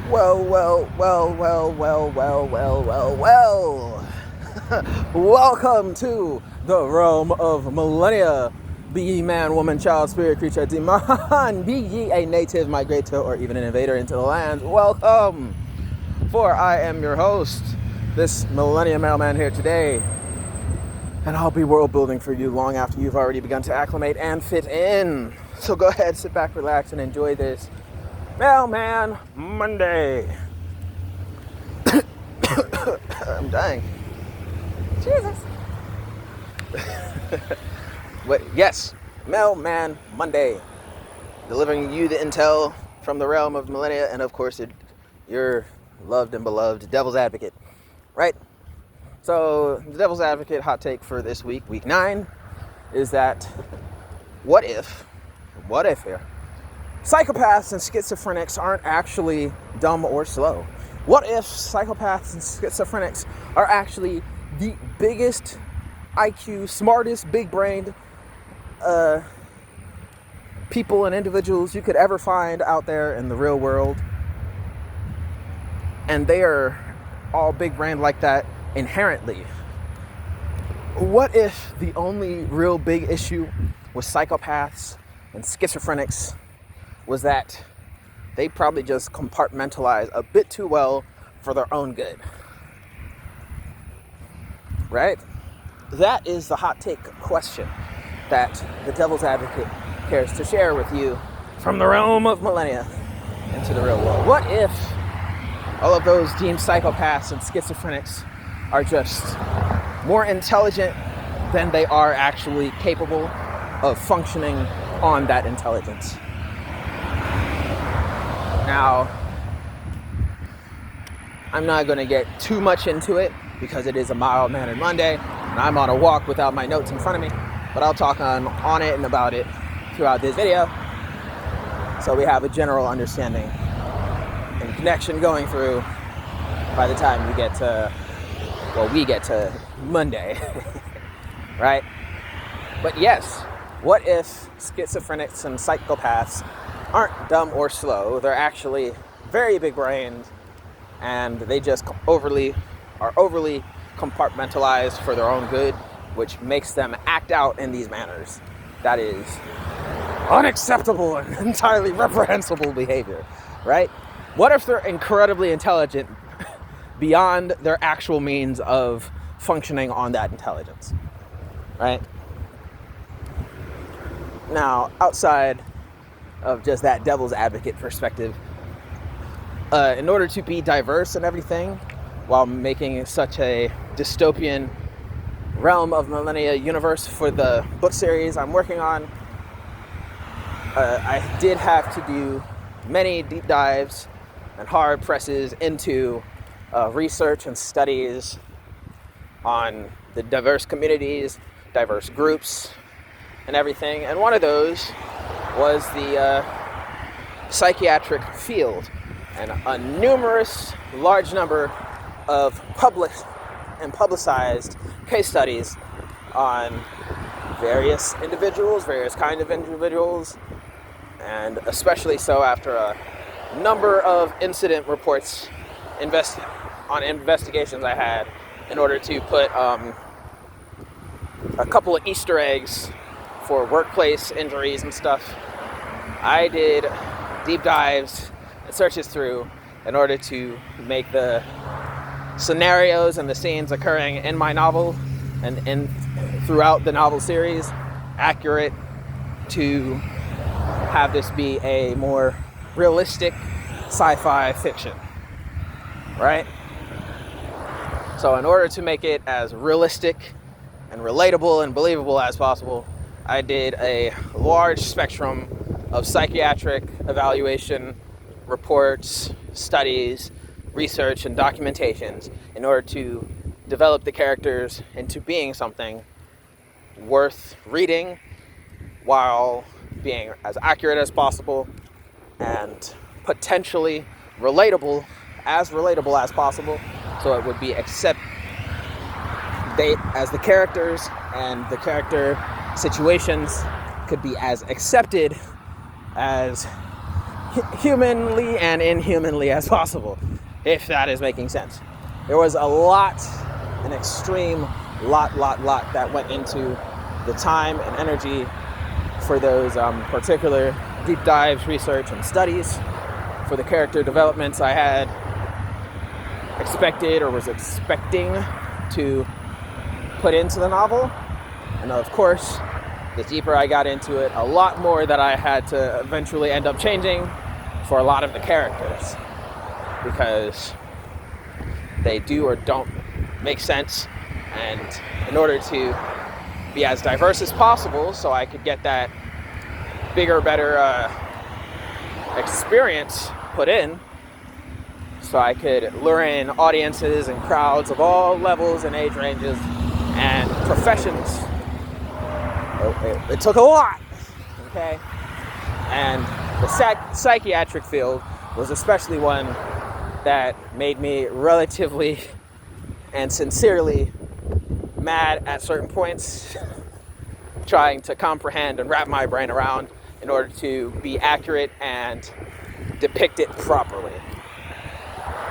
Well, well, well, well, well, well, well, well, well. Welcome to the realm of Millenia. Be ye man, woman, child, spirit, creature, demon. Be ye a native, migrator, or even an invader into the land. Welcome. For I am your host, this Millenia Mailman here today. And I'll be world building for you long after you've already begun to acclimate and fit in. So go ahead, sit back, relax, and enjoy this Mailman Monday. I'm dying. Jesus. Yes, Mailman Monday. Delivering you the intel from the realm of Millenia and, of course, your loved and beloved Devil's Advocate. Right? So, the Devil's Advocate hot take for this week, week 9, is that what if here, psychopaths and schizophrenics aren't actually dumb or slow? What if psychopaths and schizophrenics are actually the biggest IQ, smartest, big-brained people and individuals you could ever find out there in the real world? And they are all big-brained like that inherently. What if the only real big issue with psychopaths and schizophrenics was that they probably just compartmentalize a bit too well for their own good? Right? That is the hot take question that the Devil's Advocate cares to share with you from the realm of Millenia into the real world. What if all of those deemed psychopaths and schizophrenics are just more intelligent than they are actually capable of functioning on that intelligence? Now, I'm not going to get too much into it because it is a mild-mannered Monday and I'm on a walk without my notes in front of me, but I'll talk on it and about it throughout this video so we have a general understanding and connection going through by the time we get to Monday. Right? But yes, what if schizophrenics and psychopaths aren't dumb or slow? They're actually very big-brained, and they just are overly compartmentalized for their own good, which makes them act out in these manners. That is unacceptable and entirely reprehensible behavior, right? What if they're incredibly intelligent beyond their actual means of functioning on that intelligence, right? Now, outside of just that Devil's Advocate perspective, in order to be diverse and everything, while making such a dystopian realm of Millenia universe for the book series I'm working on, I did have to do many deep dives and hard presses into research and studies on the diverse communities, diverse groups, and everything. And one of those was the psychiatric field, and a numerous, large number of published and publicized case studies on various individuals, various kind of individuals, and especially so after a number of incident reports on investigations I had in order to put a couple of Easter eggs for workplace injuries and stuff. I did deep dives and searches through in order to make the scenarios and the scenes occurring in my novel and throughout the novel series accurate, to have this be a more realistic sci-fi fiction, right? So in order to make it as realistic and relatable and believable as possible, I did a large spectrum of psychiatric evaluation reports, studies, research, and documentations in order to develop the characters into being something worth reading while being as accurate as possible and potentially relatable as possible, so it would be as the characters and the character situations could be as accepted as humanly and inhumanly as possible, if that is making sense. There was a lot, an extreme lot that went into the time and energy for those particular deep dives, research, and studies, for the character developments I had expected or was expecting to put into the novel. And of course, the deeper I got into it, a lot more that I had to eventually end up changing for a lot of the characters, because they do or don't make sense. And in order to be as diverse as possible, so I could get that bigger, better experience put in, so I could lure in audiences and crowds of all levels and age ranges and professions. It took a lot, okay? And the psychiatric field was especially one that made me relatively and sincerely mad at certain points, trying to comprehend and wrap my brain around in order to be accurate and depict it properly.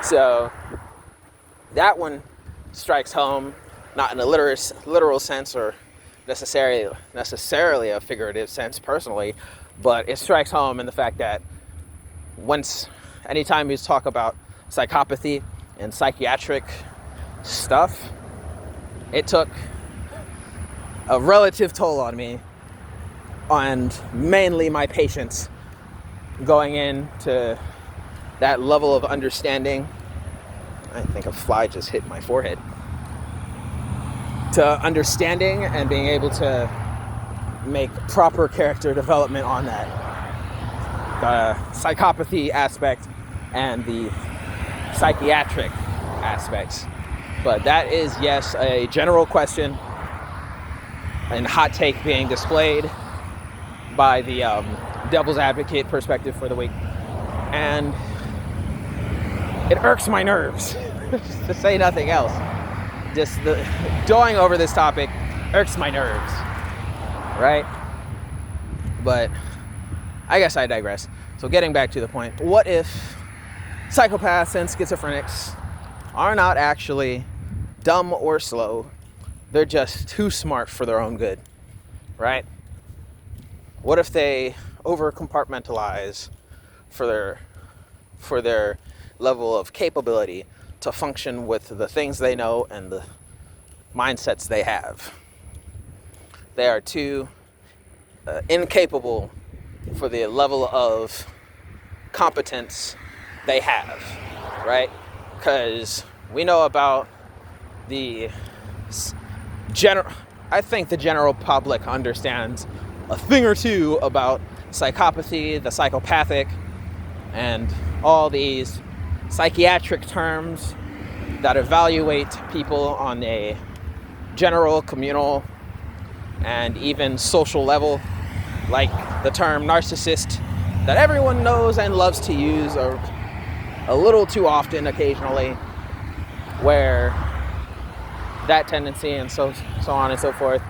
So that one strikes home, not in a literal sense or necessarily a figurative sense personally, but it strikes home in the fact that anytime you talk about psychopathy and psychiatric stuff, it took a relative toll on me, and mainly my patience, going into that level of understanding. I think a fly just hit my forehead. To understanding and being able to make proper character development on that. The psychopathy aspect and the psychiatric aspects. But that is, yes, a general question and hot take being displayed by the devil's advocate perspective for the week. And it irks my nerves, to say nothing else. Just going over this topic irks my nerves, right? But I guess I digress. So getting back to the point, what if psychopaths and schizophrenics are not actually dumb or slow? They're just too smart for their own good, right? What if they over-compartmentalize for their level of capability to function with the things they know and the mindsets they have? They are too incapable for the level of competence they have, right? Because we know about I think the general public understands a thing or two about psychopathy, the psychopathic, and all these psychiatric terms that evaluate people on a general, communal, and even social level, like the term narcissist that everyone knows and loves to use a little too often occasionally, where that tendency and so on and so forth.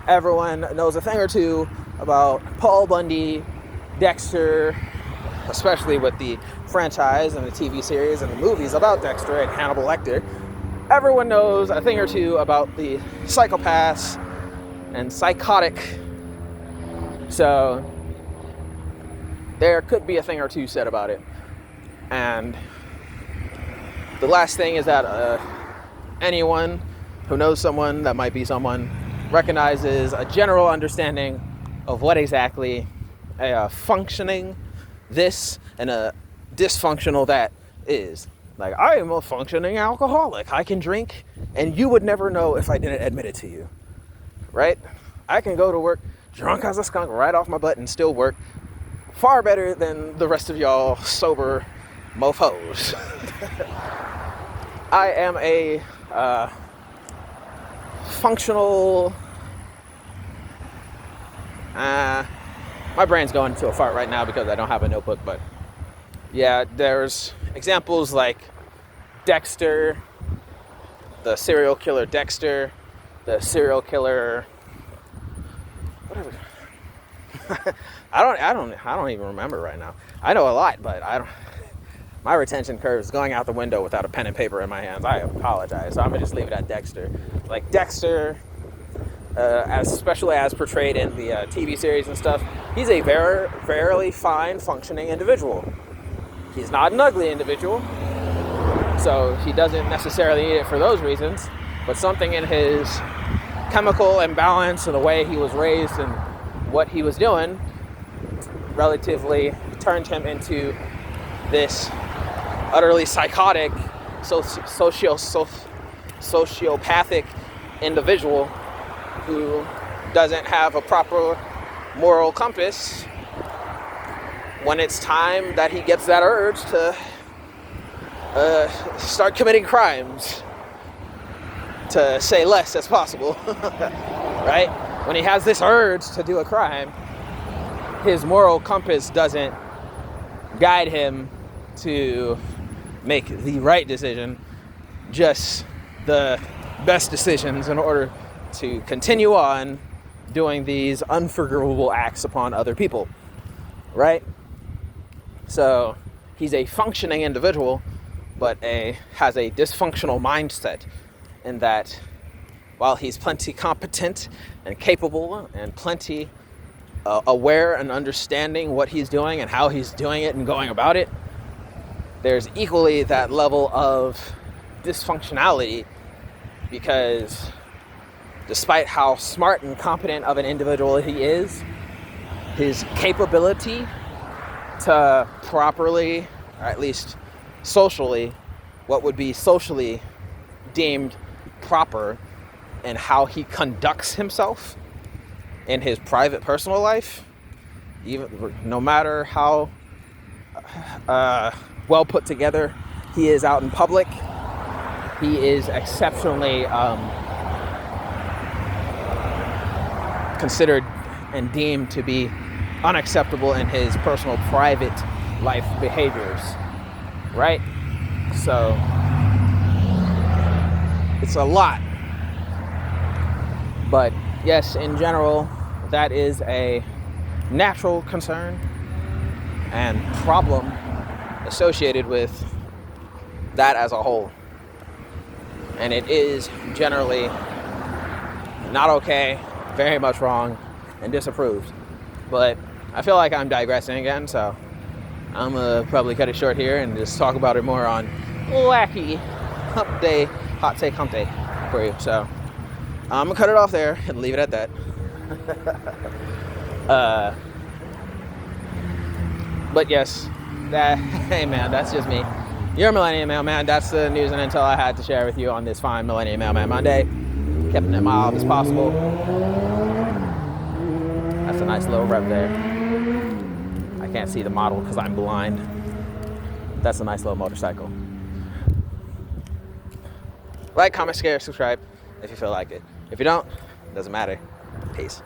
Everyone knows a thing or two about Paul Bundy, Dexter, especially with the franchise and the TV series and the movies about Dexter and Hannibal Lecter. Everyone knows a thing or two about the psychopaths and psychotic. So there could be a thing or two said about it. And the last thing is that anyone who knows someone that might be someone recognizes a general understanding of what exactly a functioning this and a dysfunctional that is. Like, I am a functioning alcoholic. I can drink and you would never know if I didn't admit it to you, right? I can go to work drunk as a skunk right off my butt and still work far better than the rest of y'all sober mofos. I am a functional... my brain's going into a fart right now because I don't have a notebook, but yeah, there's examples like Dexter, the serial killer Dexter, the serial killer... whatever. I don't even remember right now. I know a lot, but my retention curve is going out the window without a pen and paper in my hands. I apologize. So I'm gonna just leave it at Dexter. Like Dexter, especially as portrayed in the TV series and stuff, he's a very fine functioning individual. He's not an ugly individual, so he doesn't necessarily need it for those reasons, but something in his chemical imbalance and the way he was raised and what he was doing relatively turned him into this utterly psychotic, sociopathic individual who doesn't have a proper moral compass when it's time that he gets that urge to start committing crimes, to say less as possible. Right? When he has this urge to do a crime, his moral compass doesn't guide him to make the right decision, just the best decisions in order to continue on doing these unforgivable acts upon other people, right? So he's a functioning individual, but has a dysfunctional mindset in that while he's plenty competent and capable and plenty aware and understanding what he's doing and how he's doing it and going about it, there's equally that level of dysfunctionality, because despite how smart and competent of an individual he is, his capability to properly, or at least socially, what would be socially deemed proper, and how he conducts himself in his private personal life, even no matter how well put together he is out in public, he is exceptionally considered and deemed to be unacceptable in his personal private life behaviors, right? So it's a lot, but yes, in general, that is a natural concern and problem associated with that as a whole. And it is generally not okay, very much wrong, and disapproved. But I feel like I'm digressing again, so I'm gonna probably cut it short here and just talk about it more on wacky hump day, hot take hump day for you. So I'm gonna cut it off there and leave it at that. But yes, hey man, that's just me. You're a Millennium Mailman. That's the news and intel I had to share with you on this fine Millennium Mailman Monday. Kept it mild as possible. That's a nice little rev there. I can't see the model because I'm blind. That's a nice little motorcycle. Like, comment, share, subscribe if you feel like it. If you don't, it doesn't matter. Peace.